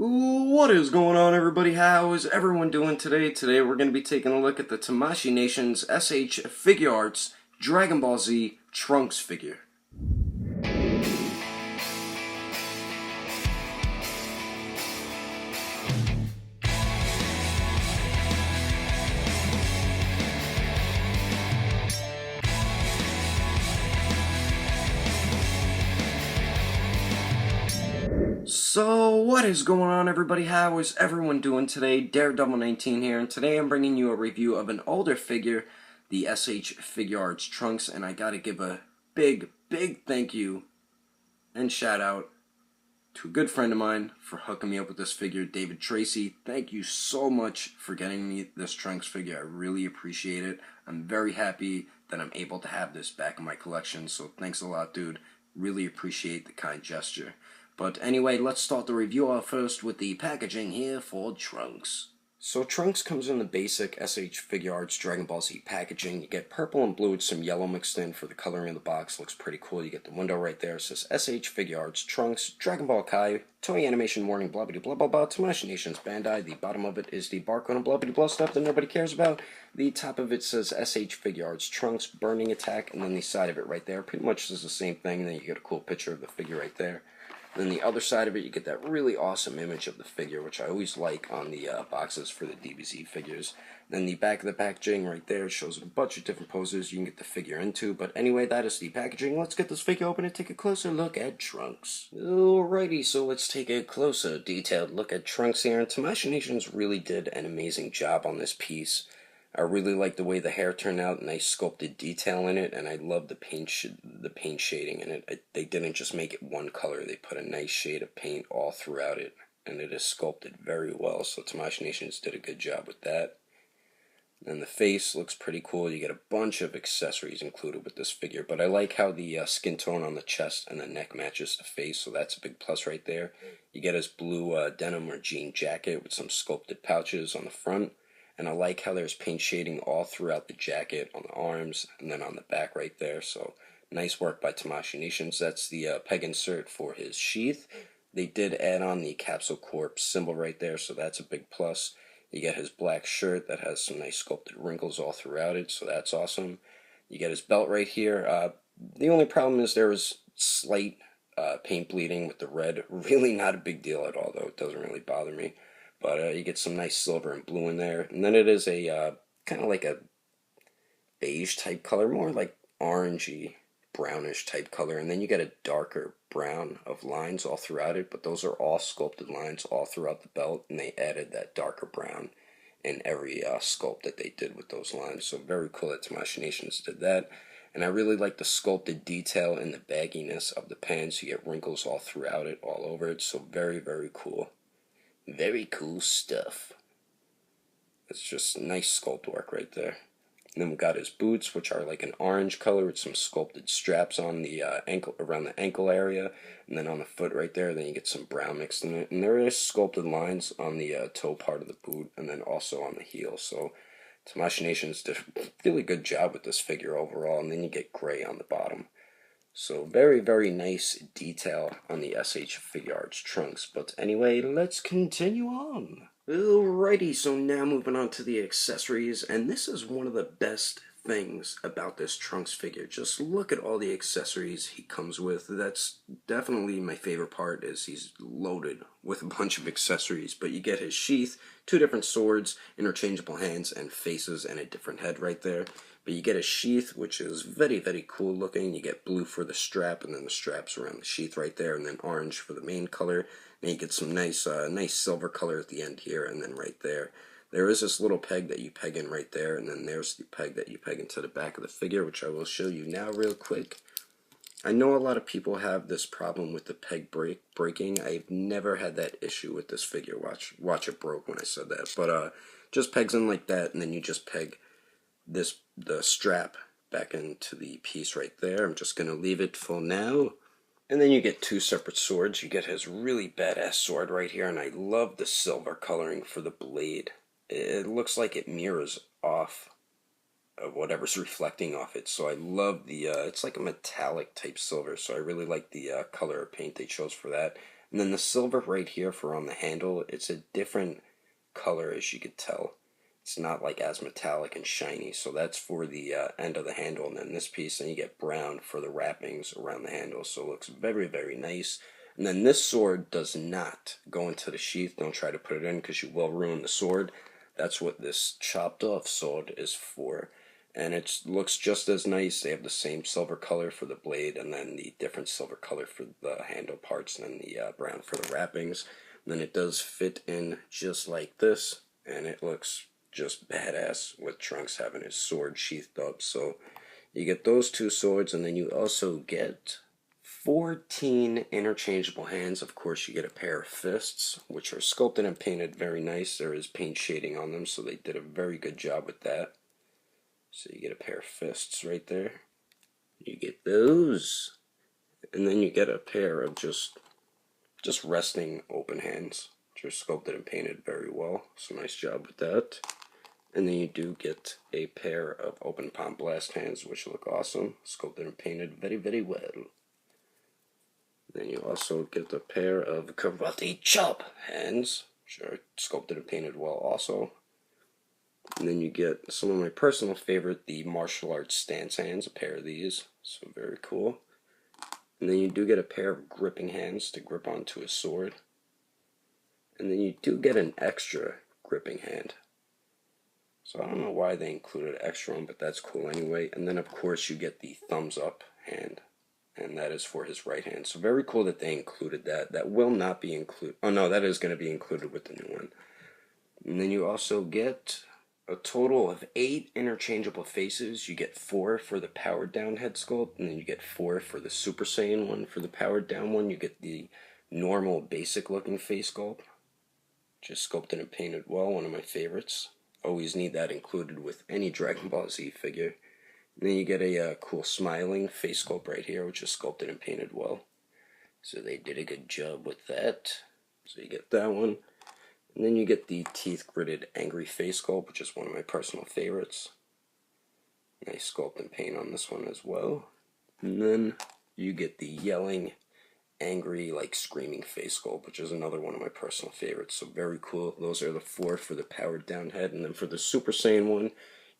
What is going on, everybody? How is everyone doing today? Today we're going to be taking a look at the Tamashii Nation's SH Figuarts Dragon Ball Z Trunks figure. So, what is going on, everybody? How is everyone doing today? Daredevil19 here, and today I'm bringing you a review of an older figure, the SH Figuarts Trunks, and I gotta give a big thank you and shout out to a good friend of mine for hooking me up with this figure, David Tracey. Thank you so much for getting me this Trunks figure. I really appreciate it. I'm very happy that I'm able to have this back in my collection, so thanks a lot, dude. Really appreciate the kind gesture. But anyway, let's start the review off first with the packaging here for Trunks. So Trunks comes in the basic SH Figuarts Dragon Ball Z packaging. You get purple and blue with some yellow mixed in for the coloring of the box. Looks pretty cool. You get the window right there. It says SH Figuarts Trunks Dragon Ball Kai Toei Animation Warning blah blah blah blah blah Tamashii Nation's Bandai. The bottom of it is the barcode and blah blah blah stuff that nobody cares about. The top of it says SH Figuarts Trunks Burning Attack, and then the side of it right there pretty much is the same thing. And then you get a cool picture of the figure right there. Then the other side of it, you get that really awesome image of the figure, which I always like on the boxes for the DBZ figures. Then the back of the packaging right there shows a bunch of different poses you can get the figure into. But anyway, that is the packaging. Let's get this figure open and take a closer look at Trunks. Alrighty, so let's take a closer, detailed look at Trunks here. And Tamashii Nations really did an amazing job on this piece. I really like the way the hair turned out, nice sculpted detail in it, and I love the paint shading in it. They didn't just make it one color, they put a nice shade of paint all throughout it, and it is sculpted very well, so Tamashii Nations did a good job with that. Then the face looks pretty cool. You get a bunch of accessories included with this figure, but I like how the skin tone on the chest and the neck matches the face, so that's a big plus right there. You get his blue denim or jean jacket with some sculpted pouches on the front. And I like how there's paint shading all throughout the jacket, on the arms, and then on the back right there. So, nice work by Tamashii Nations. That's the peg insert for his sheath. They did add on the Capsule Corp symbol right there, so that's a big plus. You get his black shirt that has some nice sculpted wrinkles all throughout it, so that's awesome. You get his belt right here. The only problem is there is slight paint bleeding with the red. Really not a big deal at all, though. It doesn't really bother me. But you get some nice silver and blue in there. And then it is a kind of like a beige type color, more like orangey, brownish type color. And then you get a darker brown of lines all throughout it. But those are all sculpted lines all throughout the belt. And they added that darker brown in every sculpt that they did with those lines. So very cool that Tamashii Nations did that. And I really like the sculpted detail and the bagginess of the pants. You get wrinkles all throughout it, all over it. So very cool. Very cool stuff. It's just nice sculpt work right there. And then we got his boots, which are like an orange color with some sculpted straps on the ankle, around the ankle area, and then on the foot right there. Then you get some brown mixed in it, and there is sculpted lines on the toe part of the boot, and then also on the heel. So Tamashii Nations did a really good job with this figure overall. And then you get gray on the bottom. So very nice detail on the SH Figuarts Trunks. But anyway, let's continue on. Alrighty, so now moving on to the accessories, and this is one of the best things about this Trunks figure. Just look at all the accessories he comes with. That's definitely my favorite part, is he's loaded with a bunch of accessories. But you get his sheath, 2 different swords, interchangeable hands and faces, and a different head right there. But you get a sheath, which is very cool looking. You get blue for the strap, and then the straps around the sheath right there, and then orange for the main color. Then you get some nice silver color at the end here, and then right there. There is this little peg that you peg in right there, and then there's the peg that you peg into the back of the figure, which I will show you now real quick. I know a lot of people have this problem with the peg breaking. I've never had that issue with this figure. Watch it broke when I said that. But just pegs in like that, and then you just peg the strap back into the piece right there. I'm just going to leave it for now. And then you get 2 separate swords. You get his really badass sword right here, and I love the silver coloring for the blade. It looks like it mirrors off of whatever's reflecting off it. So I love the, it's like a metallic type silver, so I really like the color of paint they chose for that. And then the silver right here for on the handle, it's a different color, as you could tell. It's not like as metallic and shiny, so that's for the end of the handle. And then this piece, then you get brown for the wrappings around the handle, so it looks very, very nice. And then this sword does not go into the sheath. Don't try to put it in because you will ruin the sword. That's what this chopped off sword is for. And it looks just as nice. They have the same silver color for the blade, and then the different silver color for the handle parts, and then the brown for the wrappings. And then it does fit in just like this, and it looks just badass with Trunks having his sword sheathed up. So you get those two swords, and then you also get 14 interchangeable hands. Of course, you get a pair of fists, which are sculpted and painted very nice. There is paint shading on them, so they did a very good job with that. So you get a pair of fists right there. You get those. And then you get a pair of just resting open hands, which are sculpted and painted very well. So nice job with that. And then you do get a pair of open palm blast hands, which look awesome, sculpted and painted very, very well. Then you also get a pair of karate chop hands, which are sculpted and painted well also. And then you get some of my personal favorite, the martial arts stance hands, a pair of these, so very cool. And then you do get a pair of gripping hands to grip onto a sword. And then you do get an extra gripping hand. So I don't know why they included an extra one, but that's cool anyway. And then of course you get the thumbs up hand, and that is for his right hand. So very cool that they included that. That will not be included. Oh no, that is going to be included with the new one. And then you also get a total of 8 interchangeable faces. You get 4 for the powered down head sculpt, and then you get 4 for the Super Saiyan one. For the powered down one, you get the normal basic looking face sculpt, just sculpted and painted well, one of my favorites. Always need that included with any Dragon Ball Z figure. And then you get a cool smiling face sculpt right here, which is sculpted and painted well. So they did a good job with that. So you get that one. And then you get the teeth gritted angry face sculpt, which is one of my personal favorites. Nice sculpt and paint on this one as well. And then you get the yelling, angry, like screaming face sculpt, which is another one of my personal favorites. So very cool. Those are the 4 for the powered down head. And then for the Super Saiyan one,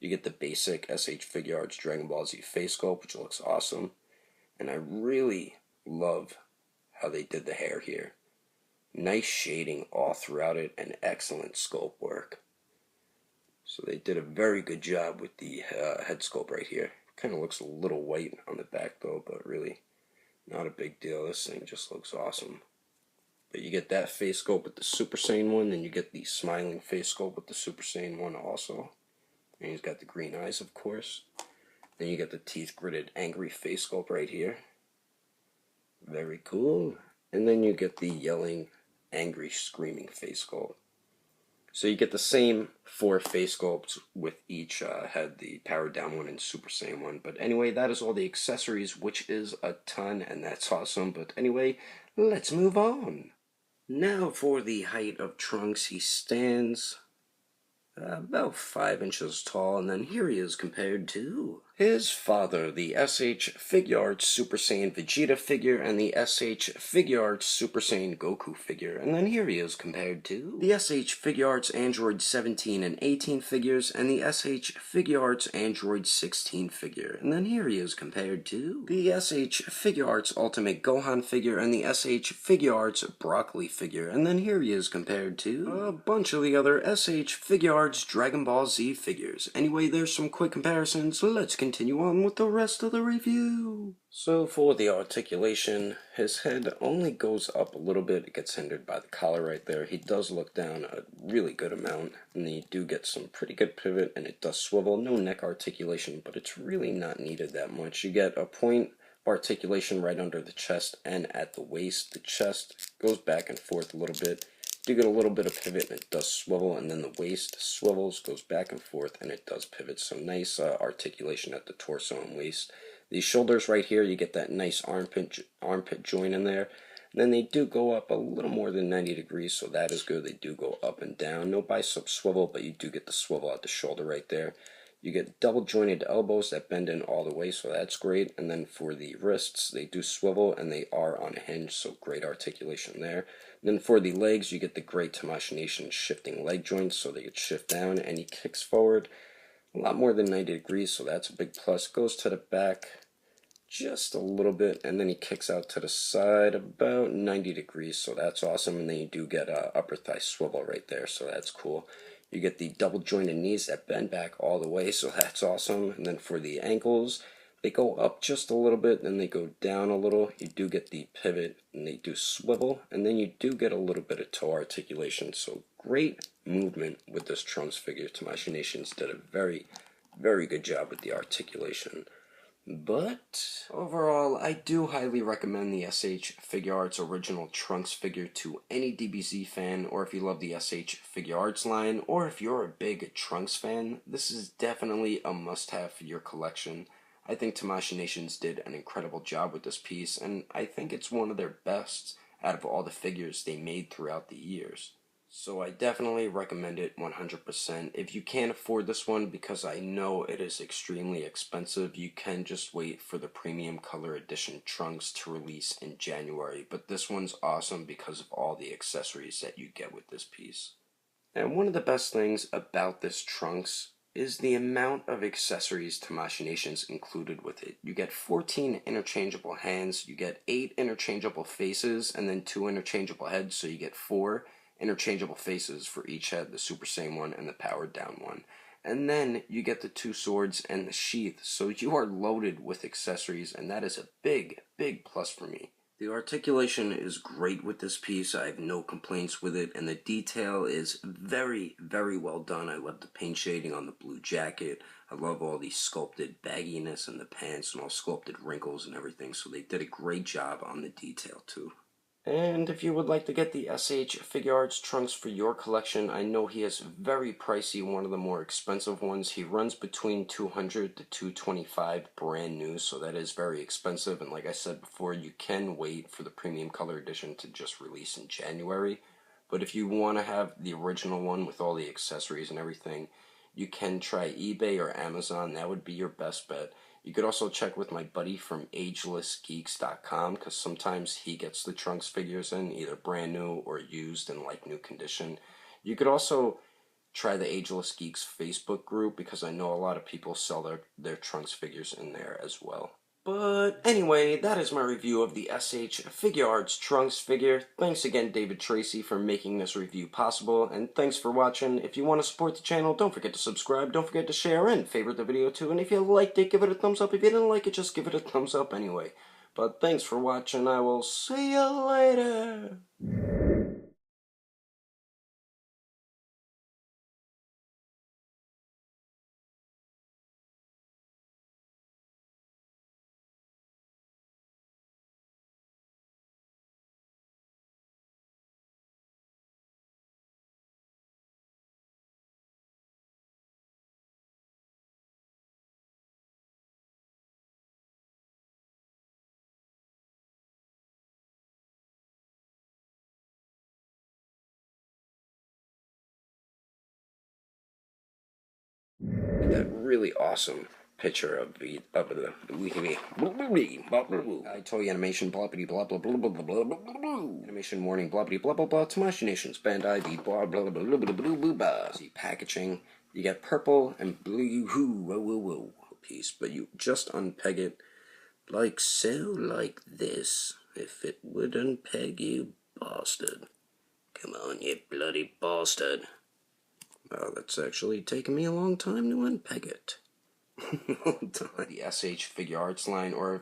you get the basic SH Figuarts Dragon Ball Z face sculpt, which looks awesome. And I really love how they did the hair here. Nice shading all throughout it, and excellent sculpt work. So they did a very good job with the head sculpt right here. Kind of looks a little white on the back though, but really not a big deal. This thing just looks awesome. But you get that face sculpt with the Super Saiyan one, then you get the smiling face sculpt with the Super Saiyan one also. And he's got the green eyes, of course. Then you get the teeth gritted angry face sculpt right here. Very cool. And then you get the yelling, angry, screaming face sculpt. So you get the same 4 face sculpts with each head, the powered down one and Super Saiyan one. But anyway, that is all the accessories, which is a ton, and that's awesome. But anyway, let's move on. Now for the height of Trunks. He stands about 5 inches tall, and then here he is compared to his father, the SH Figuarts Super Saiyan Vegeta figure, and the SH Figuarts Super Saiyan Goku figure. And then here he is compared to the SH Figuarts Android 17 and 18 figures, and the SH Figuarts Android 16 figure. And then here he is compared to the SH Figuarts Ultimate Gohan figure, and the SH Figuarts Broccoli figure. And then here he is compared to a bunch of the other SH Figuarts Dragon Ball Z figures. Anyway, there's some quick comparisons. Let's continue on with the rest of the review. So for the articulation, his head only goes up a little bit. It gets hindered by the collar right there. He does look down a really good amount, and then you do get some pretty good pivot, and it does swivel. No neck articulation, but it's really not needed that much. You get a point articulation right under the chest and at the waist. The chest goes back and forth a little bit. You get a little bit of pivot, and it does swivel, and then the waist swivels, goes back and forth, and it does pivot. So nice articulation at the torso and waist. These shoulders right here, you get that nice armpit joint in there. And then they do go up a little more than 90 degrees, so that is good. They do go up and down. No bicep swivel, but you do get the swivel at the shoulder right there. You get double jointed elbows that bend in all the way, so that's great. And then for the wrists, they do swivel and they are on a hinge, so great articulation there. And then for the legs, you get the great Tamashii Nation shifting leg joints, so they could shift down, and he kicks forward a lot more than 90 degrees, so that's a big plus. Goes to the back just a little bit, and then he kicks out to the side about 90 degrees, so that's awesome. And then you do get a upper thigh swivel right there, so that's cool. You get the double jointed knees that bend back all the way, so that's awesome. And then for the ankles, they go up just a little bit, then they go down a little. You do get the pivot, and they do swivel, and then you do get a little bit of toe articulation, so great movement with this Trunks figure. Tamashii Nations did a very, very good job with the articulation. But overall, I do highly recommend the SH Figuarts original Trunks figure to any DBZ fan, or if you love the SH Figuarts line, or if you're a big Trunks fan, this is definitely a must-have for your collection. I think Tamashii Nations did an incredible job with this piece, and I think it's one of their best out of all the figures they made throughout the years. So I definitely recommend it 100%. If you can't afford this one, because I know it is extremely expensive, you can just wait for the premium color edition Trunks to release in January. But this one's awesome because of all the accessories that you get with this piece. And one of the best things about this Trunks is the amount of accessories Tamashii Nations included with it. You get 14 interchangeable hands, you get 8 interchangeable faces, and then 2 interchangeable heads, so you get 4 interchangeable faces for each head, the Super Saiyan one and the powered down one. And then you get the 2 swords and the sheath, so you are loaded with accessories, and that is a big, big plus for me. The articulation is great with this piece. I have no complaints with it, and the detail is very, very well done. I love the paint shading on the blue jacket. I love all the sculpted bagginess in the pants and all sculpted wrinkles and everything, so they did a great job on the detail too. And if you would like to get the SH Figuarts Trunks for your collection, I know he is very pricey, one of the more expensive ones. He runs between $200 to $225 brand new, so that is very expensive. And like I said before, you can wait for the premium color edition to just release in January. But if you want to have the original one with all the accessories and everything, you can try eBay or Amazon. That would be your best bet. You could also check with my buddy from agelessgeeks.com, because sometimes he gets the Trunks figures in either brand new or used in like new condition. You could also try the Ageless Geeks Facebook group, because I know a lot of people sell their Trunks figures in there as well. But anyway, that is my review of the SH Figuarts Trunks figure. Thanks again, David Tracey, for making this review possible, and thanks for watching. If you want to support the channel, don't forget to subscribe, don't forget to share, and favorite the video too, and if you liked it, give it a thumbs up. If you didn't like it, just give it a thumbs up anyway. But thanks for watching, I will see you later! That really awesome picture of the I told you animation blah blah blah blah blah blah blah blah blah animation warning blah blah blah blah blah Tamashii Nations Bandai the blah blah blah blah blah blah blah blah. See packaging, you get purple and blue whoa whoa whoa piece, but you just unpeg it like so, like this. If it would unpeg, you bastard. Come on, you bloody bastard. Well, that's actually taken me a long time to unpeg it. The SH Figuarts line, or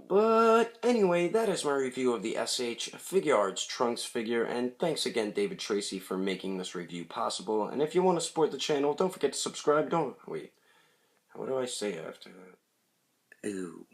but anyway, that is my review of the SH Figuarts Trunks figure, and thanks again, David Tracey, for making this review possible. And if you want to support the channel, don't forget to subscribe. What do I say after that? Ooh.